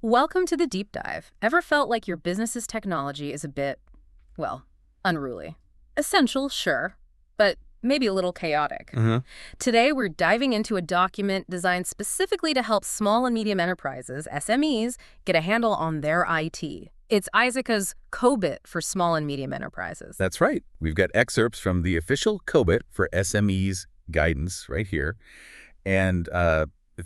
Welcome to the deep dive. Ever felt like your business's technology is a bit, well, unruly? Essential, sure, but maybe a little chaotic. Uh-huh. Today, we're diving into a document designed specifically to help small and medium enterprises, SMEs, get a handle on their IT. It's ISACA's COBIT for small and medium enterprises. That's right. We've got excerpts from the official COBIT for SMEs guidance right here. And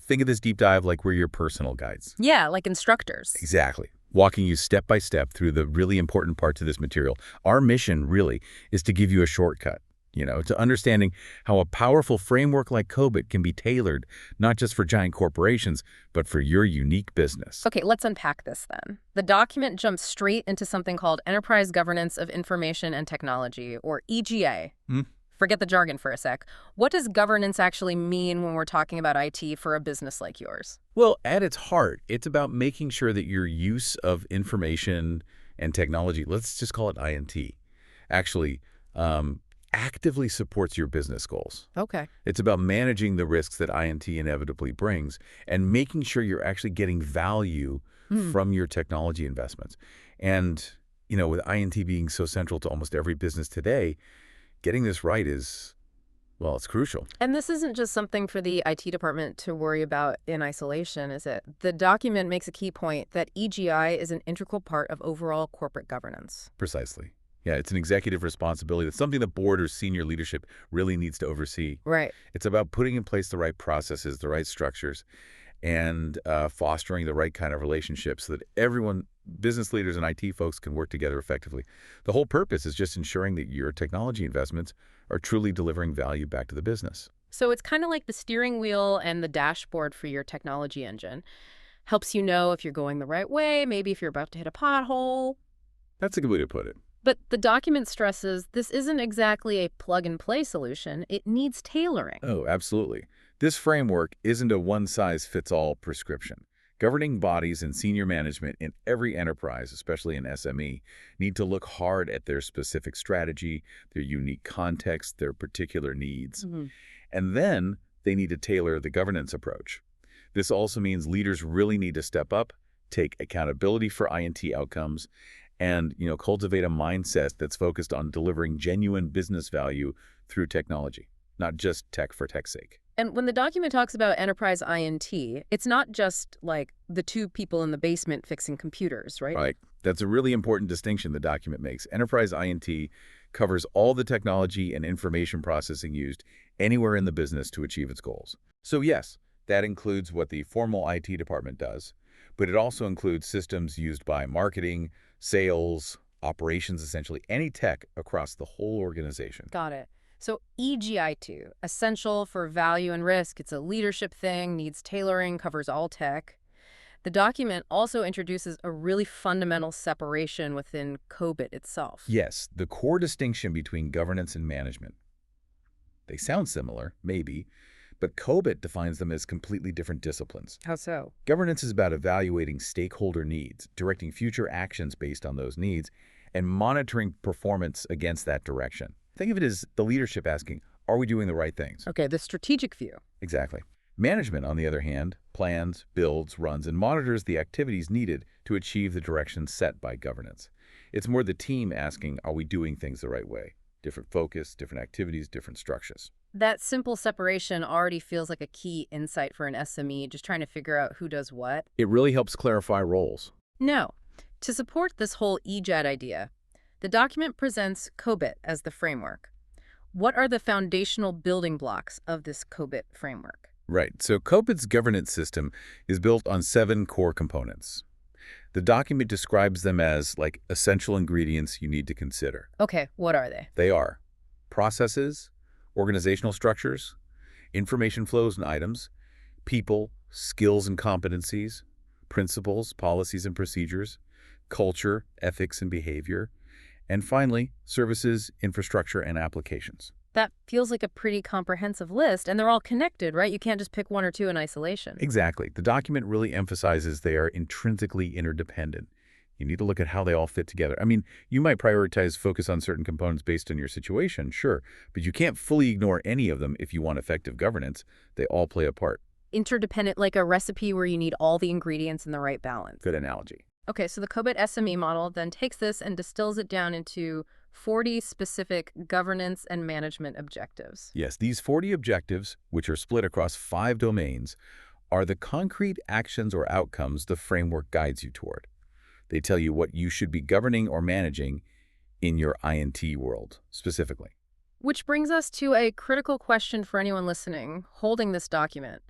think of this deep dive like we're your personal guides. Yeah, like instructors. Exactly. Walking you step by step through the really important parts of this material. Our mission, really, is to give you a shortcut, to understanding how a powerful framework like COBIT can be tailored, not just for giant corporations, but for your unique business. Okay, let's unpack this then. The document jumps straight into something called Enterprise Governance of Information and Technology, or EGA. Forget the jargon for a sec. What does governance actually mean when we're talking about IT for a business like yours? Well, at its heart, it's about making sure that your use of information and technology, let's just call it INT, actually actively supports your business goals. Okay. It's about managing the risks that INT inevitably brings and making sure you're actually getting value from your technology investments. And, with INT being so central to almost every business today, getting this right is, well, it's crucial. And this isn't just something for the IT department to worry about in isolation, is it? The document makes a key point that EGI is an integral part of overall corporate governance. Precisely. Yeah, it's an executive responsibility. It's something the board or senior leadership really needs to oversee. Right. It's about putting in place the right processes, the right structures, and fostering the right kind of relationships so that everyone, business leaders and IT folks, can work together effectively. The whole purpose is just ensuring that your technology investments are truly delivering value back to the business. So it's kind of like the steering wheel and the dashboard for your technology engine. Helps you know if you're going the right way, maybe if you're about to hit a pothole. That's a good way to put it. But the document stresses this isn't exactly a plug-and-play solution. It needs tailoring. Oh, absolutely. This framework isn't a one-size-fits-all prescription. Governing bodies and senior management in every enterprise, especially in SME, need to look hard at their specific strategy, their unique context, their particular needs. And then they need to tailor the governance approach. This also means leaders really need to step up, take accountability for INT outcomes, and cultivate a mindset that's focused on delivering genuine business value through technology, not just tech for tech's sake. And when the document talks about enterprise INT, it's not just like the two people in the basement fixing computers, right? Right. That's a really important distinction the document makes. Enterprise INT covers all the technology and information processing used anywhere in the business to achieve its goals. So yes, that includes what the formal IT department does, but it also includes systems used by marketing, sales, operations, essentially any tech across the whole organization. Got it. So EGI2, essential for value and risk. It's a leadership thing, needs tailoring, covers all tech. The document also introduces a really fundamental separation within COBIT itself. Yes, the core distinction between governance and management. They sound similar, maybe, but COBIT defines them as completely different disciplines. How so? Governance is about evaluating stakeholder needs, directing future actions based on those needs, and monitoring performance against that direction. Think of it as the leadership asking, are we doing the right things? Okay, the strategic view. Exactly. Management, on the other hand, plans, builds, runs, and monitors the activities needed to achieve the direction set by governance. It's more the team asking, are we doing things the right way? Different focus, different activities, different structures. That simple separation already feels like a key insight for an SME, just trying to figure out who does what. It really helps clarify roles. No. To support this whole EJAD idea, the document presents COBIT as the framework. What are the foundational building blocks of this COBIT framework? Right. So COBIT's governance system is built on 7 core components. The document describes them as essential ingredients you need to consider. Okay, what are they? They are processes, organizational structures, information flows and items, people, skills and competencies, principles, policies and procedures, culture, ethics and behavior, and finally, services, infrastructure, and applications. That feels like a pretty comprehensive list, and they're all connected, right? You can't just pick one or two in isolation. Exactly. The document really emphasizes they are intrinsically interdependent. You need to look at how they all fit together. I mean, you might prioritize focus on certain components based on your situation, sure, but you can't fully ignore any of them if you want effective governance. They all play a part. interdependent, like a recipe where you need all the ingredients in the right balance. Good analogy. Okay, so the COBIT SME model then takes this and distills it down into 40 specific governance and management objectives. Yes, these 40 objectives, which are split across 5 domains, are the concrete actions or outcomes the framework guides you toward. They tell you what you should be governing or managing in your INT world, specifically. Which brings us to a critical question for anyone listening, holding this document.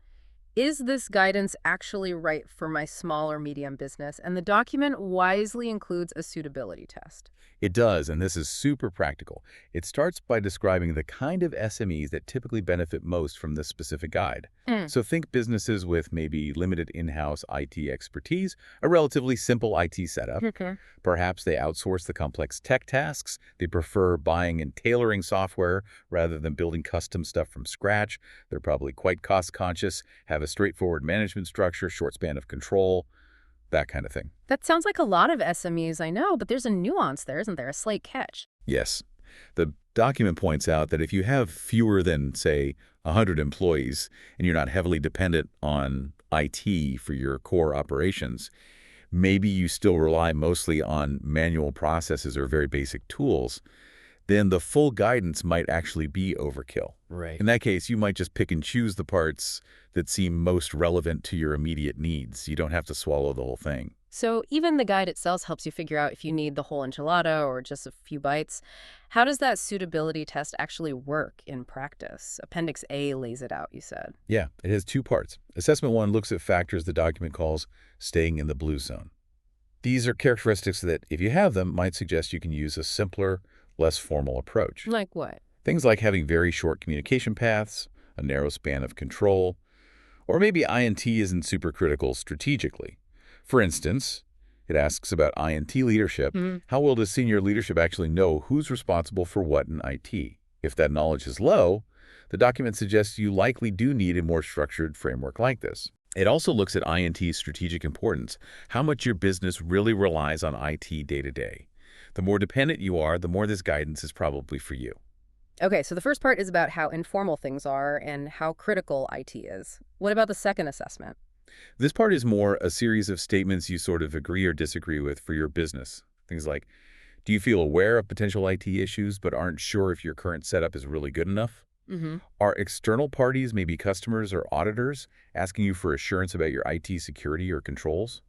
Is this guidance actually right for my small or medium business? And the document wisely includes a suitability test. It does, and this is super practical. It starts by describing the kind of SMEs that typically benefit most from this specific guide. So think businesses with maybe limited in-house IT expertise, a relatively simple IT setup. Okay. Perhaps they outsource the complex tech tasks. They prefer buying and tailoring software rather than building custom stuff from scratch. They're probably quite cost-conscious, have a straightforward management structure, short span of control, that kind of thing. That sounds like a lot of SMEs, I know, but there's a nuance there, isn't there? A slight catch. Yes. The document points out that if you have fewer than, say, 100 employees and you're not heavily dependent on IT for your core operations, maybe you still rely mostly on manual processes or very basic tools, then the full guidance might actually be overkill. Right. In that case, you might just pick and choose the parts that seem most relevant to your immediate needs. You don't have to swallow the whole thing. So even the guide itself helps you figure out if you need the whole enchilada or just a few bites. How does that suitability test actually work in practice? Appendix A lays it out, you said. Yeah, it has 2 parts. Assessment 1 looks at factors the document calls staying in the blue zone. These are characteristics that, if you have them, might suggest you can use a simpler, less formal approach. Like what? Things like having very short communication paths, a narrow span of control, or maybe INT isn't super critical strategically. For instance, it asks about INT leadership. How well does senior leadership actually know who's responsible for what in IT? If that knowledge is low, the document suggests you likely do need a more structured framework like this. It also looks at INT's strategic importance, how much your business really relies on IT day to day. The more dependent you are, the more this guidance is probably for you. Okay, so the first part is about how informal things are and how critical IT is. What about the second assessment? This part is more a series of statements you sort of agree or disagree with for your business. Things like, do you feel aware of potential IT issues but aren't sure if your current setup is really good enough? Are external parties, maybe customers or auditors, asking you for assurance about your IT security or controls?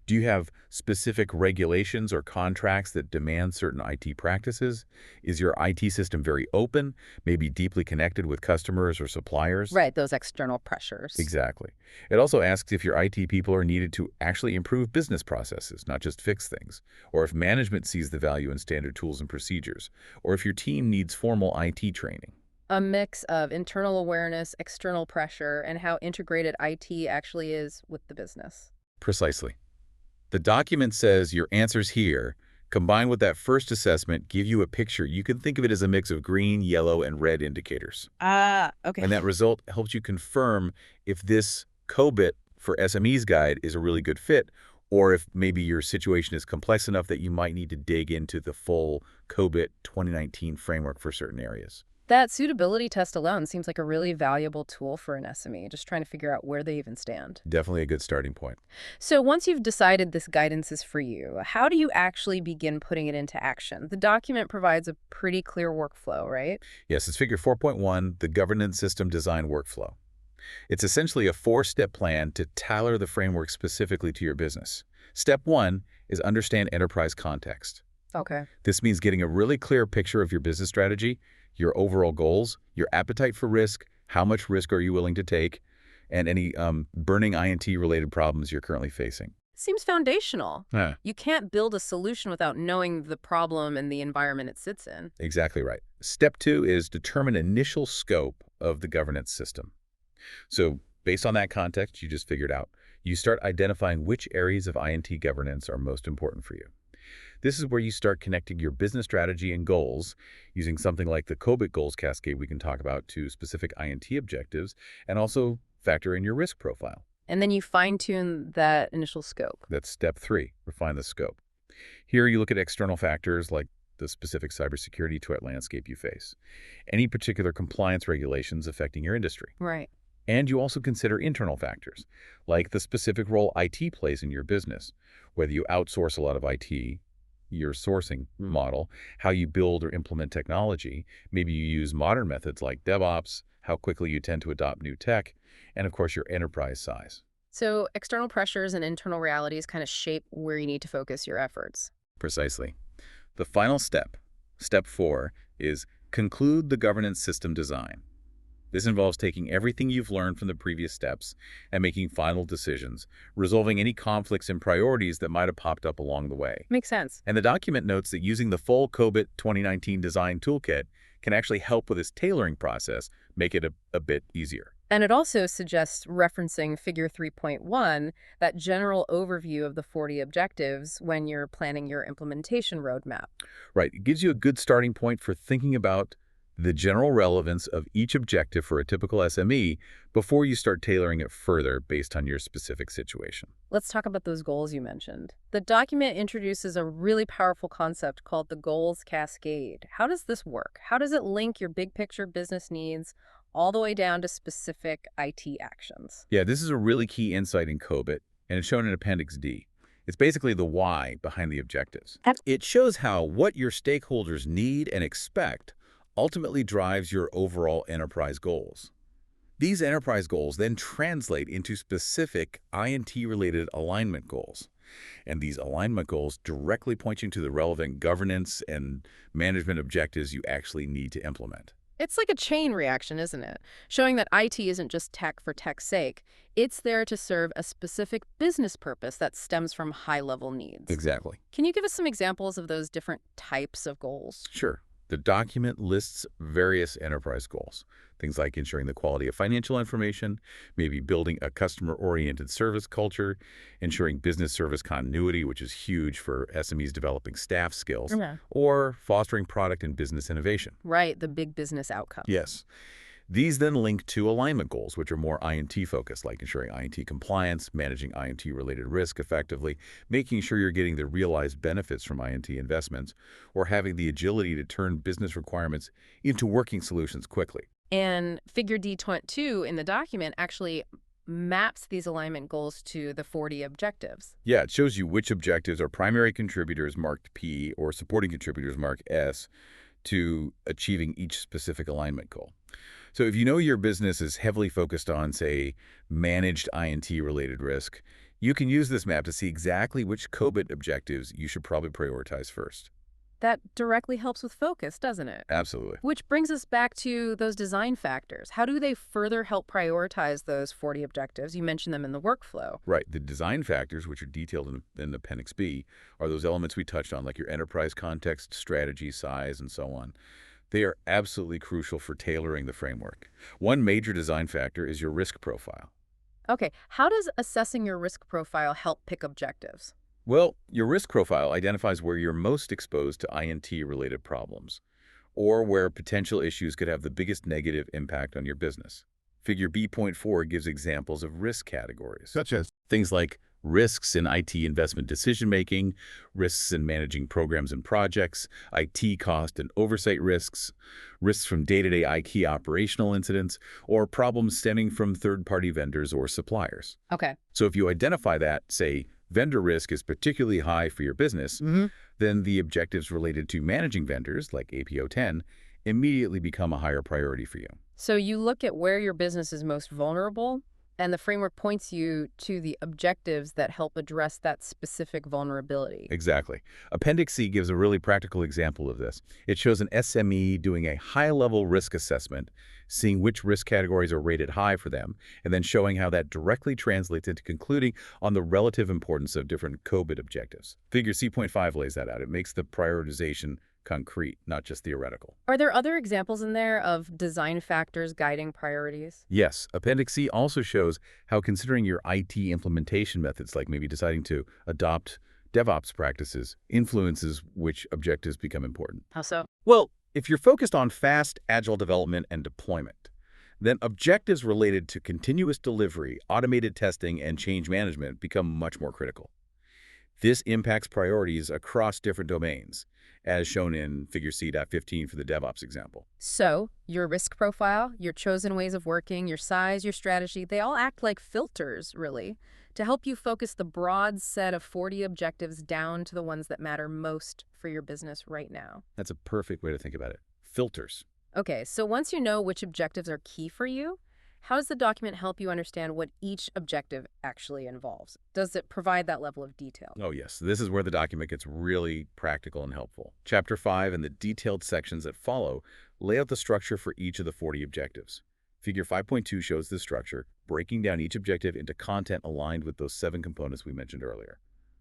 Do you have specific regulations or contracts that demand certain IT practices? Is your IT system very open, maybe deeply connected with customers or suppliers? Right, those external pressures. Exactly. It also asks if your IT people are needed to actually improve business processes, not just fix things, or if management sees the value in standard tools and procedures, or if your team needs formal IT training. A mix of internal awareness, external pressure, and how integrated IT actually is with the business. Precisely. The document says your answers here, combined with that first assessment, give you a picture. You can think of it as a mix of green, yellow, and red indicators. Okay. And that result helps you confirm if this COBIT for SMEs guide is a really good fit, or if maybe your situation is complex enough that you might need to dig into the full COBIT 2019 framework for certain areas. That suitability test alone seems like a really valuable tool for an SME, just trying to figure out where they even stand. Definitely a good starting point. So once you've decided this guidance is for you, how do you actually begin putting it into action? The document provides a pretty clear workflow, right? Yes, it's figure 4.1, the governance system design workflow. It's essentially a 4-step plan to tailor the framework specifically to your business. Step 1 is understand enterprise context. Okay. This means getting a really clear picture of your business strategy, your overall goals, your appetite for risk, how much risk are you willing to take, and any burning INT-related problems you're currently facing. Seems foundational. Yeah. You can't build a solution without knowing the problem and the environment it sits in. Exactly right. Step 2 is determine initial scope of the governance system. So based on that context you just figured out, you start identifying which areas of INT governance are most important for you. This is where you start connecting your business strategy and goals using something like the COBIT goals cascade we can talk about to specific INT objectives, and also factor in your risk profile. And then you fine-tune that initial scope. That's step 3, refine the scope. Here you look at external factors like the specific cybersecurity threat landscape you face, any particular compliance regulations affecting your industry. Right. And you also consider internal factors, like the specific role IT plays in your business, whether you outsource a lot of IT, your sourcing model, how you build or implement technology, maybe you use modern methods like DevOps, how quickly you tend to adopt new tech, and of course your enterprise size. So external pressures and internal realities kind of shape where you need to focus your efforts. Precisely. The final step, step 4, is conclude the governance system design. This involves taking everything you've learned from the previous steps and making final decisions, resolving any conflicts and priorities that might have popped up along the way. Makes sense. And the document notes that using the full COBIT 2019 design toolkit can actually help with this tailoring process, make it a bit easier. And it also suggests referencing Figure 3.1, that general overview of the 40 objectives when you're planning your implementation roadmap. Right. It gives you a good starting point for thinking about the general relevance of each objective for a typical SME before you start tailoring it further based on your specific situation. Let's talk about those goals you mentioned. The document introduces a really powerful concept called the goals cascade. How does this work? How does it link your big picture business needs all the way down to specific IT actions? Yeah, this is a really key insight in COBIT, and it's shown in Appendix D. It's basically the why behind the objectives. It shows how what your stakeholders need and expect ultimately drives your overall enterprise goals. These enterprise goals then translate into specific INT-related alignment goals. And these alignment goals directly point you to the relevant governance and management objectives you actually need to implement. It's like a chain reaction, isn't it? Showing that IT isn't just tech for tech's sake. It's there to serve a specific business purpose that stems from high-level needs. Exactly. Can you give us some examples of those different types of goals? Sure. The document lists various enterprise goals, things like ensuring the quality of financial information, maybe building a customer-oriented service culture, ensuring business service continuity, which is huge for SMEs developing staff skills, or fostering product and business innovation. Right, the big business outcome. Yes. These then link to alignment goals, which are more INT-focused, like ensuring INT compliance, managing INT-related risk effectively, making sure you're getting the realized benefits from INT investments, or having the agility to turn business requirements into working solutions quickly. And Figure D22 in the document actually maps these alignment goals to the 40 objectives. Yeah, it shows you which objectives are primary contributors marked P or supporting contributors marked S to achieving each specific alignment goal. So if you know your business is heavily focused on, say, managed INT-related risk, you can use this map to see exactly which COBIT objectives you should probably prioritize first. That directly helps with focus, doesn't it? Absolutely. Which brings us back to those design factors. How do they further help prioritize those 40 objectives? You mentioned them in the workflow. Right. The design factors, which are detailed in Appendix B, are those elements we touched on, like your enterprise context, strategy, size, and so on. They are absolutely crucial for tailoring the framework. One major design factor is your risk profile. Okay, how does assessing your risk profile help pick objectives? Well, your risk profile identifies where you're most exposed to INT-related problems, or where potential issues could have the biggest negative impact on your business. Figure B.4 gives examples of risk categories, Such as things like risks in IT investment decision-making, risks in managing programs and projects, IT cost and oversight risks, risks from day-to-day IT operational incidents, or problems stemming from third-party vendors or suppliers. Okay. So if you identify that, say, vendor risk is particularly high for your business, then the objectives related to managing vendors, like APO 10, immediately become a higher priority for you. So you look at where your business is most vulnerable, and the framework points you to the objectives that help address that specific vulnerability. Exactly. Appendix C gives a really practical example of this. It shows an SME doing a high-level risk assessment, seeing which risk categories are rated high for them, and then showing how that directly translates into concluding on the relative importance of different COBIT objectives. Figure C.5 lays that out. It makes the prioritization concrete, not just theoretical. Are there other examples in there of design factors guiding priorities? Yes. Appendix C also shows how considering your IT implementation methods, like maybe deciding to adopt DevOps practices, influences which objectives become important. How so? Well, if you're focused on fast, agile development and deployment, then objectives related to continuous delivery, automated testing, and change management become much more critical. This impacts priorities across different domains, as shown in Figure C.15 for the DevOps example. So, your risk profile, your chosen ways of working, your size, your strategy, they all act like filters, really, to help you focus the broad set of 40 objectives down to the ones that matter most for your business right now. That's a perfect way to think about it. Filters. Okay, so once you know which objectives are key for you, how does the document help you understand what each objective actually involves? Does it provide that level of detail? Oh, yes. This is where the document gets really practical and helpful. Chapter 5 and the detailed sections that follow lay out the structure for each of the 40 objectives. Figure 5.2 shows this structure, breaking down each objective into content aligned with those 7 components we mentioned earlier.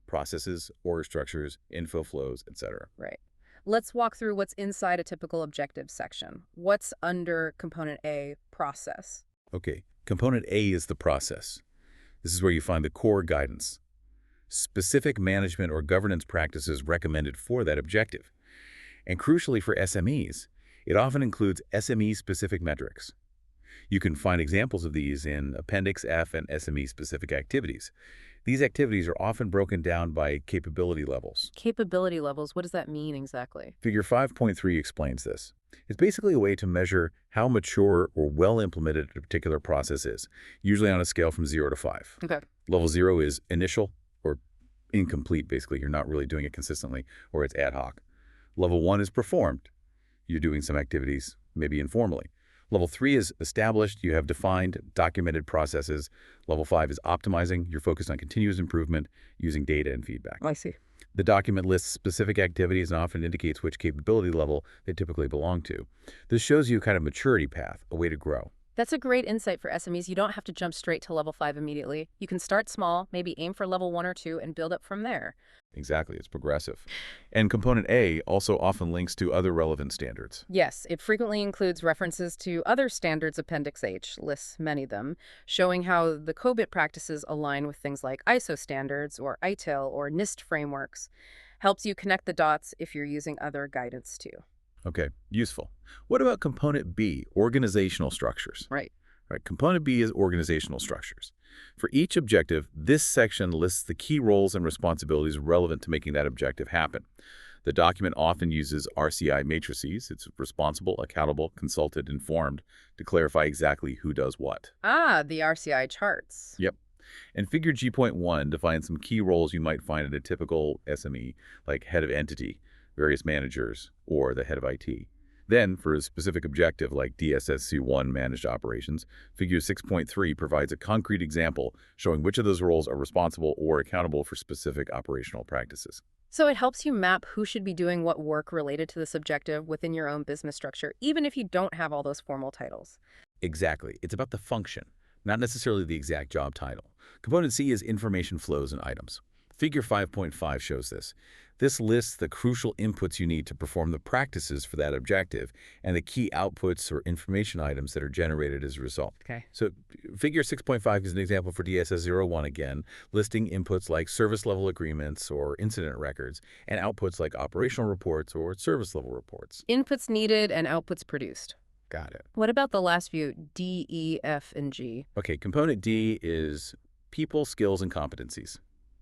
Processes, org structures, info flows, etc. Right. Let's walk through what's inside a typical objective section. What's under Component A, process? Okay, Component A is the process. This is where you find the core guidance, specific management or governance practices recommended for that objective. And crucially for SMEs, it often includes SME-specific metrics. You can find examples of these in Appendix F and SME-specific activities. These activities are often broken down by capability levels. Capability levels, what does that mean exactly? Figure 5.3 explains this. It's basically a way to measure how mature or well-implemented a particular process is, usually on a scale from 0 to 5. Okay. Level 0 is initial or incomplete, basically. You're not really doing it consistently, or it's ad hoc. Level 1 is performed. You're doing some activities, maybe informally. Level 3 is established. You have defined, documented processes. Level 5 is optimizing. You're focused on continuous improvement using data and feedback. I see. The document lists specific activities and often indicates which capability level they typically belong to. This shows you a kind of maturity path, a way to grow. That's a great insight for SMEs. You don't have to jump straight to level 5 immediately. You can start small, maybe aim for level 1 or 2, and build up from there. Exactly, it's progressive. And Component A also often links to other relevant standards. Yes, it frequently includes references to other standards. Appendix H lists many of them, showing how the COBIT practices align with things like ISO standards or ITIL or NIST frameworks. Helps you connect the dots if you're using other guidance too. Okay, useful. What about Component B, organizational structures? Right. Right, Component B is organizational structures. For each objective, this section lists the key roles and responsibilities relevant to making that objective happen. The document often uses RCI matrices. It's responsible, accountable, consulted, informed to clarify exactly who does what. Ah, the RCI charts. Yep. And Figure G.1 defines some key roles you might find in a typical SME, like head of entity, various managers, or the head of IT. Then, for a specific objective like DSSC1 managed operations, Figure 6.3 provides a concrete example showing which of those roles are responsible or accountable for specific operational practices. So it helps you map who should be doing what work related to this objective within your own business structure, even if you don't have all those formal titles. Exactly. It's about the function, not necessarily the exact job title. Component C is information flows and items. Figure 5.5 shows this. This lists the crucial inputs you need to perform the practices for that objective and the key outputs or information items that are generated as a result. Okay. So Figure 6.5 is an example for DSS01 again, listing inputs like service level agreements or incident records and outputs like operational reports or service level reports. Inputs needed and outputs produced. Got it. What about the last view, D, E, F, and G? Okay, Component D is people, skills, and competencies.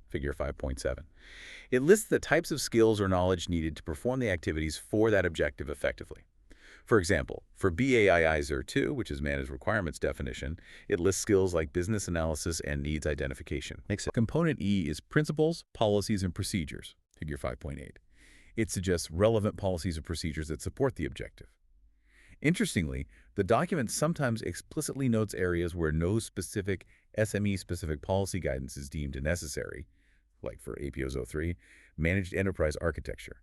Figure 5.7. It lists the types of skills or knowledge needed to perform the activities for that objective effectively. For example, for BAII-02, which is Managed Requirements Definition, it lists skills like business analysis and needs identification. Makes sense. Component E is principles, policies, and procedures. Figure 5.8. It suggests relevant policies and procedures that support the objective. Interestingly, the document sometimes explicitly notes areas where no specific SME-specific policy guidance is deemed necessary, like for APOs 03, Managed Enterprise Architecture.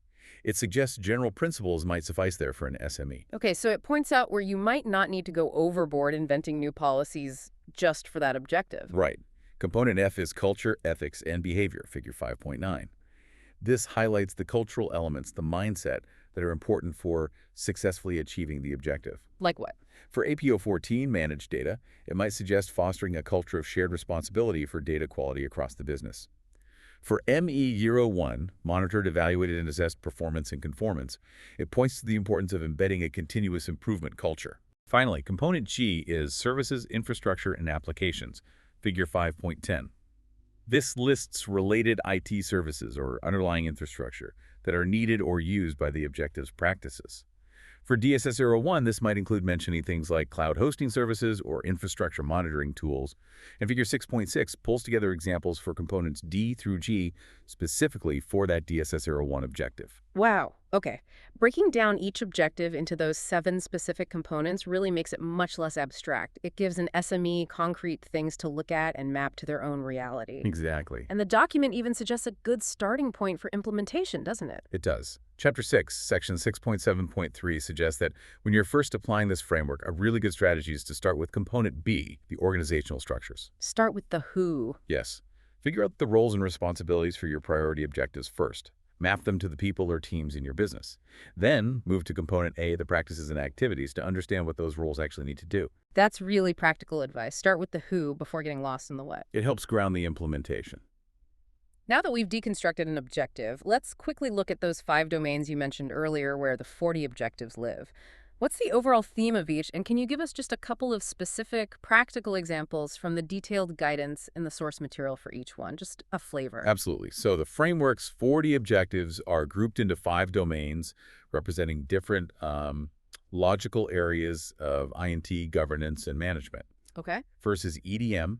It suggests general principles might suffice there for an SME. Okay, so it points out where you might not need to go overboard inventing new policies just for that objective. Right. Component F is culture, ethics, and behavior, Figure 5.9. This highlights the cultural elements, the mindset, that are important for successfully achieving the objective. Like what? For APO 14 managed data, it might suggest fostering a culture of shared responsibility for data quality across the business. For ME01, monitored, evaluated, and assessed performance and conformance, it points to the importance of embedding a continuous improvement culture. Finally, Component G is services, infrastructure, and applications, Figure 5.10. This lists related IT services or underlying infrastructure that are needed or used by the objectives practices. For DSS-01, this might include mentioning things like cloud hosting services or infrastructure monitoring tools. And Figure 6.6 pulls together examples for components D through G specifically for that DSS-01 objective. Wow. Okay. Breaking down each objective into those 7 specific components really makes it much less abstract. It gives an SME concrete things to look at and map to their own reality. Exactly. And the document even suggests a good starting point for implementation, doesn't it? It does. Chapter 6, Section 6.7.3 suggests that when you're first applying this framework, a really good strategy is to start with Component B, the organizational structures. Start with the who. Yes. Figure out the roles and responsibilities for your priority objectives first. Map them to the people or teams in your business. Then move to Component A, the practices and activities, to understand what those roles actually need to do. That's really practical advice. Start with the who before getting lost in the what. It helps ground the implementation. Now that we've deconstructed an objective, let's quickly look at those 5 domains you mentioned earlier where the 40 objectives live. What's the overall theme of each, and can you give us just a couple of specific, practical examples from the detailed guidance in the source material for each one? Just a flavor. Absolutely. So the framework's 40 objectives are grouped into 5 domains representing different logical areas of INT governance and management. Okay. First is EDM.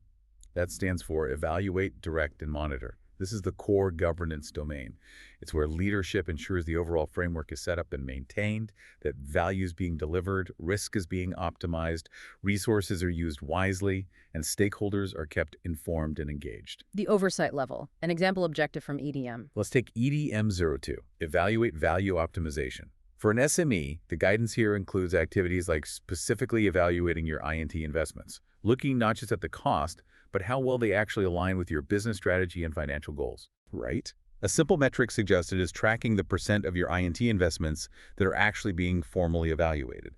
That stands for Evaluate, Direct, and Monitor. This is the core governance domain. It's where leadership ensures the overall framework is set up and maintained, that value is being delivered, risk is being optimized, resources are used wisely, and stakeholders are kept informed and engaged. The oversight level, an example objective from EDM. Let's take EDM02, Evaluate Value Optimization. For an SME, the guidance here includes activities like specifically evaluating your INT investments, looking not just at the cost, but how well they actually align with your business strategy and financial goals, right? A simple metric suggested is tracking the % of your INT investments that are actually being formally evaluated.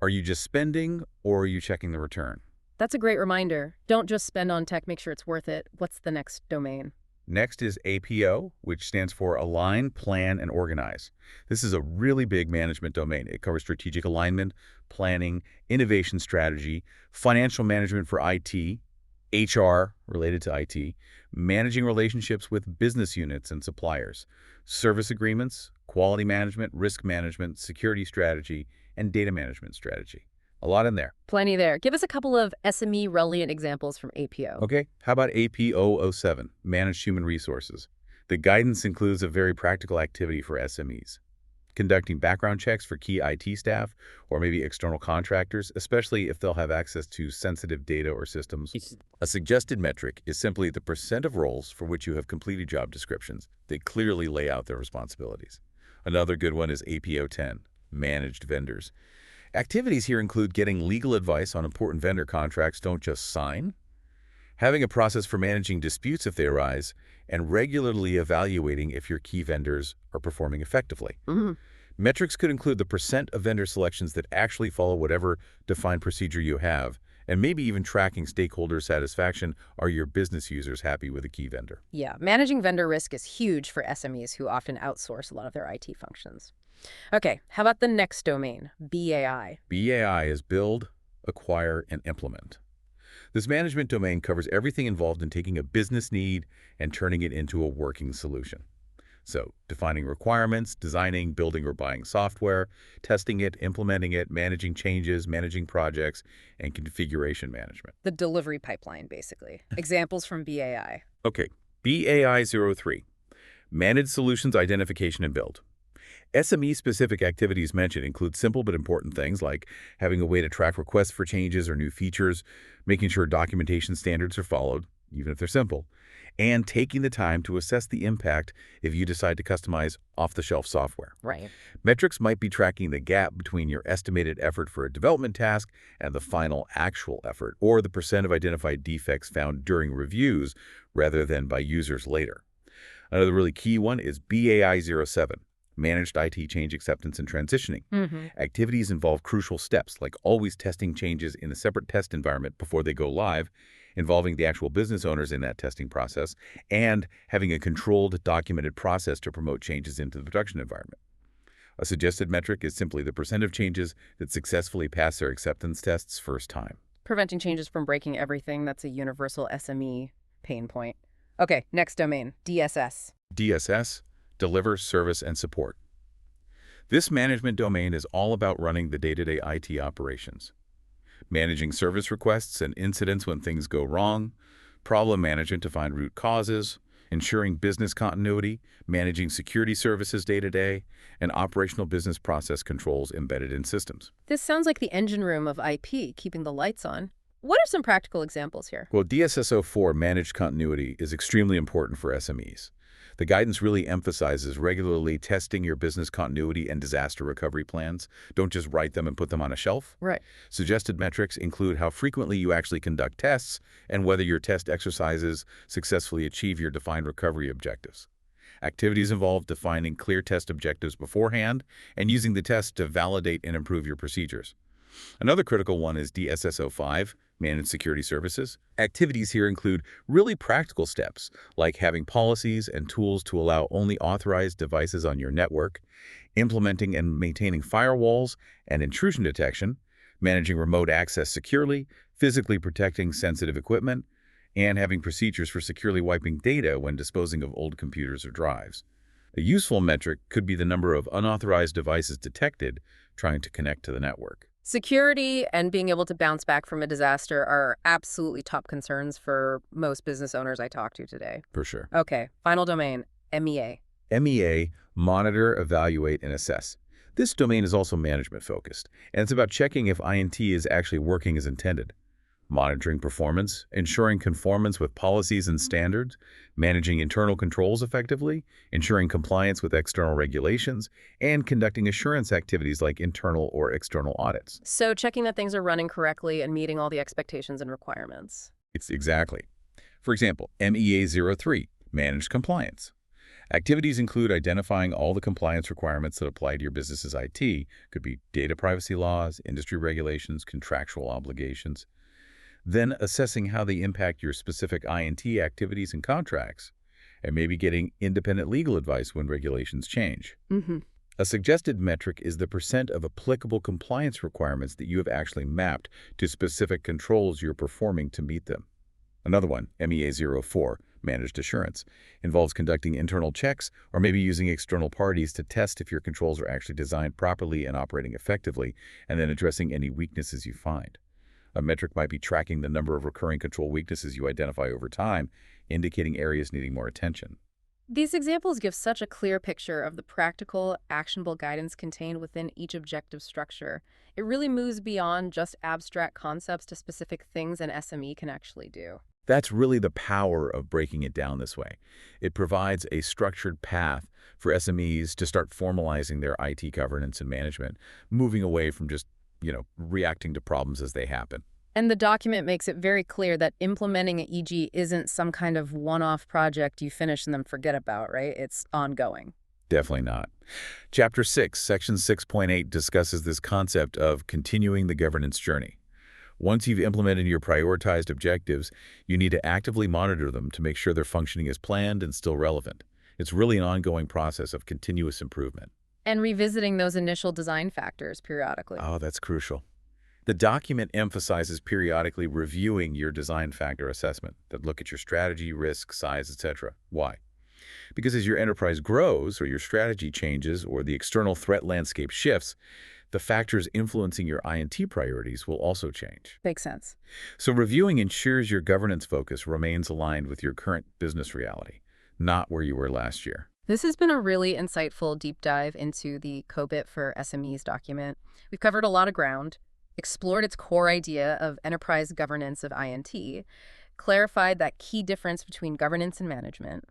Are you just spending, or are you checking the return? That's a great reminder. Don't just spend on tech, make sure it's worth it. What's the next domain? Next is APO, which stands for Align, Plan, and Organize. This is a really big management domain. It covers strategic alignment, planning, innovation strategy, financial management for IT, HR related to IT, managing relationships with business units and suppliers, service agreements, quality management, risk management, security strategy, and data management strategy. A lot in there. Plenty there. Give us a couple of SME relevant examples from APO. Okay, how about AP007, Managed Human Resources? The guidance includes a very practical activity for SMEs. Conducting background checks for key IT staff or maybe external contractors, especially if they'll have access to sensitive data or systems. A suggested metric is simply the % of roles for which you have completed job descriptions. They clearly lay out their responsibilities. Another good one is APO10, Managed Vendors. Activities here include getting legal advice on important vendor contracts don't just sign, having a process for managing disputes if they arise, and regularly evaluating if your key vendors are performing effectively. Metrics could include the % of vendor selections that actually follow whatever defined procedure you have, and maybe even tracking stakeholder satisfaction. Are your business users happy with a key vendor? Yeah, managing vendor risk is huge for SMEs who often outsource a lot of their IT functions. Okay, how about the next domain, BAI? BAI is Build, Acquire, and Implement. This management domain covers everything involved in taking a business need and turning it into a working solution. So, defining requirements, designing, building, or buying software, testing it, implementing it, managing changes, managing projects, and configuration management. The delivery pipeline, basically. Examples from BAI. Okay, BAI03, Managed Solutions Identification and Build. SME-specific activities mentioned include simple but important things like having a way to track requests for changes or new features, making sure documentation standards are followed, even if they're simple, and taking the time to assess the impact if you decide to customize off-the-shelf software. Right. Metrics might be tracking the gap between your estimated effort for a development task and the final actual effort, or the % of identified defects found during reviews rather than by users later. Another really key one is BAI07. Managed IT Change Acceptance and Transitioning. Activities involve crucial steps like always testing changes in a separate test environment before they go live, involving the actual business owners in that testing process, and having a controlled, documented process to promote changes into the production environment. A suggested metric is simply the % of changes that successfully pass their acceptance tests first time. Preventing changes from breaking everything, that's a universal SME pain point. Okay, next domain, DSS. DSS, Deliver, Service, and Support. This management domain is all about running the day-to-day IT operations, managing service requests and incidents when things go wrong, problem management to find root causes, ensuring business continuity, managing security services day-to-day, and operational business process controls embedded in systems. This sounds like the engine room of IP, keeping the lights on. What are some practical examples here? Well, DSS-04 managed continuity is extremely important for SMEs. The guidance really emphasizes regularly testing your business continuity and disaster recovery plans. Don't just write them and put them on a shelf. Right. Suggested metrics include how frequently you actually conduct tests and whether your test exercises successfully achieve your defined recovery objectives. Activities involve defining clear test objectives beforehand and using the test to validate and improve your procedures. Another critical one is DSS-05, Managed Security Services. Activities here include really practical steps, like having policies and tools to allow only authorized devices on your network, implementing and maintaining firewalls and intrusion detection, managing remote access securely, physically protecting sensitive equipment, and having procedures for securely wiping data when disposing of old computers or drives. A useful metric could be the number of unauthorized devices detected trying to connect to the network. Security and being able to bounce back from a disaster are absolutely top concerns for most business owners I talk to today. For sure. Okay, final domain, MEA. MEA, Monitor, Evaluate, and Assess. This domain is also management-focused, and it's about checking if INT is actually working as intended. Monitoring performance, ensuring conformance with policies and standards, managing internal controls effectively, ensuring compliance with external regulations, and conducting assurance activities like internal or external audits. So checking that things are running correctly and meeting all the expectations and requirements. It's exactly. For example, MEA-03, Managed Compliance. Activities include identifying all the compliance requirements that apply to your business's IT, could be data privacy laws, industry regulations, contractual obligations. Then assessing how they impact your specific INT activities and contracts, and maybe getting independent legal advice when regulations change. A suggested metric is the percent of applicable compliance requirements that you have actually mapped to specific controls you're performing to meet them. Another one, MEA-04, Managed Assurance, involves conducting internal checks or maybe using external parties to test if your controls are actually designed properly and operating effectively, and then addressing any weaknesses you find. A metric might be tracking the number of recurring control weaknesses you identify over time, indicating areas needing more attention. These examples give such a clear picture of the practical, actionable guidance contained within each objective structure. It really moves beyond just abstract concepts to specific things an SME can actually do. That's really the power of breaking it down this way. It provides a structured path for SMEs to start formalizing their IT governance and management, moving away from just reacting to problems as they happen. And the document makes it very clear that implementing an EG isn't some kind of one-off project you finish and then forget about, right? It's ongoing. Definitely not. Chapter 6, Section 6.8 discusses this concept of continuing the governance journey. Once you've implemented your prioritized objectives, you need to actively monitor them to make sure they're functioning as planned and still relevant. It's really an ongoing process of continuous improvement. And revisiting those initial design factors periodically. Oh, that's crucial. The document emphasizes periodically reviewing your design factor assessment that look at your strategy, risk, size, etc. Why? Because as your enterprise grows or your strategy changes or the external threat landscape shifts, the factors influencing your INT priorities will also change. Makes sense. So reviewing ensures your governance focus remains aligned with your current business reality, not where you were last year. This has been a really insightful deep dive into the COBIT for SMEs document. We've covered a lot of ground, explored its core idea of enterprise governance of INT, clarified that key difference between governance and management,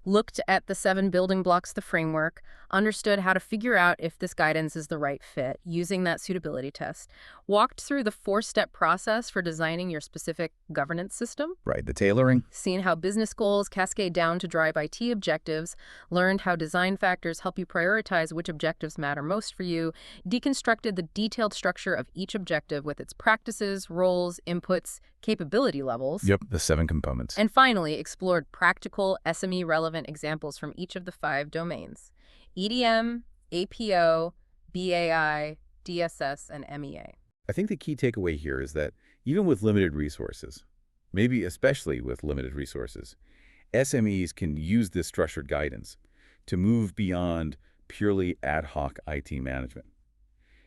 looked at the 7 building blocks of the framework, understood how to figure out if this guidance is the right fit using that suitability test, walked through the 4-step process for designing your specific governance system. Right, the tailoring. Seen how business goals cascade down to drive IT objectives, learned how design factors help you prioritize which objectives matter most for you, deconstructed the detailed structure of each objective with its practices, roles, inputs, capability levels. Yep, the 7 components. And finally, explored practical SME-relevant examples from each of the 5 domains: EDM, APO, BAI, DSS, and MEA. I think the key takeaway here is that even with limited resources, maybe especially with limited resources, SMEs can use this structured guidance to move beyond purely ad hoc IT management.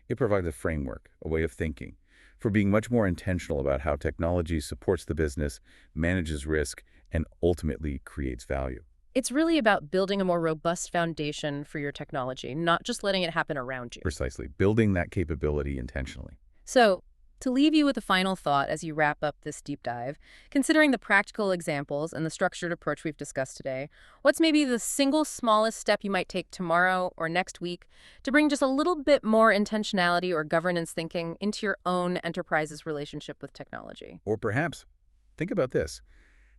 It provides a framework, a way of thinking, for being much more intentional about how technology supports the business, manages risk, and ultimately creates value. It's really about building a more robust foundation for your technology, not just letting it happen around you. Precisely, building that capability intentionally. So, to leave you with a final thought as you wrap up this deep dive, considering the practical examples and the structured approach we've discussed today, what's maybe the single smallest step you might take tomorrow or next week to bring just a little bit more intentionality or governance thinking into your own enterprise's relationship with technology? Or perhaps, think about this.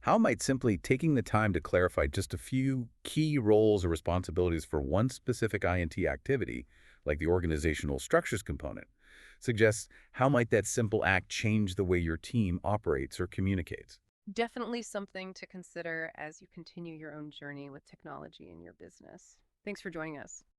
How might simply taking the time to clarify just a few key roles or responsibilities for one specific INT activity, like the organizational structures component, suggests how might that simple act change the way your team operates or communicates? Definitely something to consider as you continue your own journey with technology in your business. Thanks for joining us.